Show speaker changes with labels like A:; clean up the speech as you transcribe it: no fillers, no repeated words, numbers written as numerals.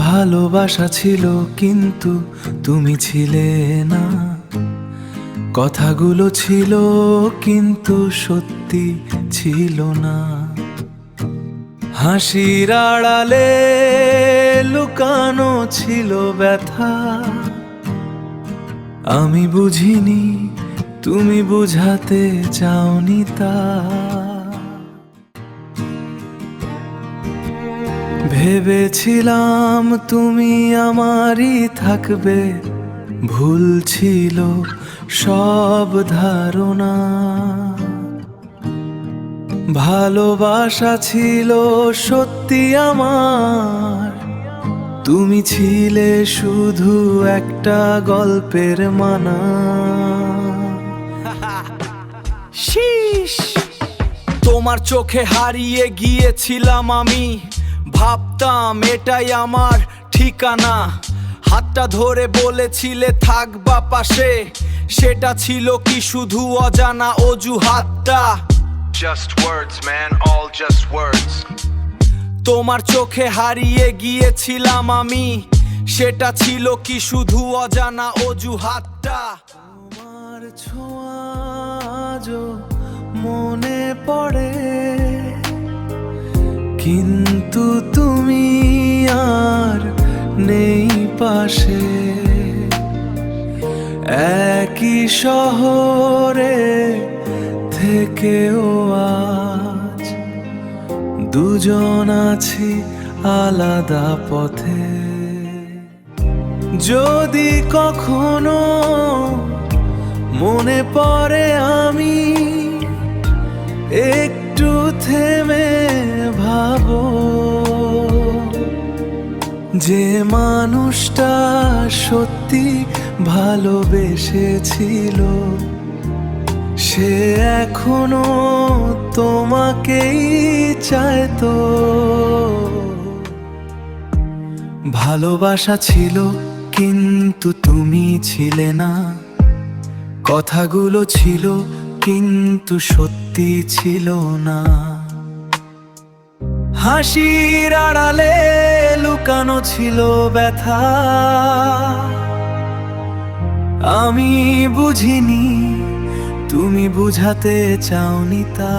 A: ভালোবাসা ছিল কিন্তু তুমি ছিলে না, কথাগুলো ছিল কিন্তু সত্যি ছিল না। হাসির আড়ালে লুকানো ছিল ব্যথা, আমি বুঝিনি তুমি বুঝাতে চাওনি তা। ভেবেছিলাম তুমি আমারই থাকবে, ভুল ছিল সব ধারণা। ভালোবাসা ছিল সত্যি আমার, তুমি ছিলে শুধু একটা গল্পের মানা।
B: শীষ, তোমার চোখে হারিয়ে গিয়েছিলাম আমি, ভাবতাম এটাই আমার ঠিকানা। হাতটা ধরে বলেছিলে থাকবা পাশে, সেটা ছিল কি শুধু অজানা অজুহাতটা?
C: Just words, man, all just words.
B: তোমার চোখে হারিয়ে গিয়েছিলাম আমি, সেটা ছিল কি শুধু অজানা অজুহাতটা?
A: তোমার ছোঁয়া আজও মনে পড়ে, কিন্তু তুমি আর নেই পাশে। একই শহরে থেকেও আজ দুজন আছি আলাদা পথে। যদি কখনো মনে পড়ে আমি একটু থেমে ভাবো, যে মানুষটা সত্যি ভালোবেসেছিল সে এখনো তোমাকেই চাইতো। ভালোবাসা ছিল কিন্তু তুমি ছিলে না, কথাগুলো ছিল কিন্তু সত্যি ছিল না। হাসির আড়ালে লুকানো ছিল ব্যথা, আমি বুঝিনি তুমি বুঝাতে চাওনি তা।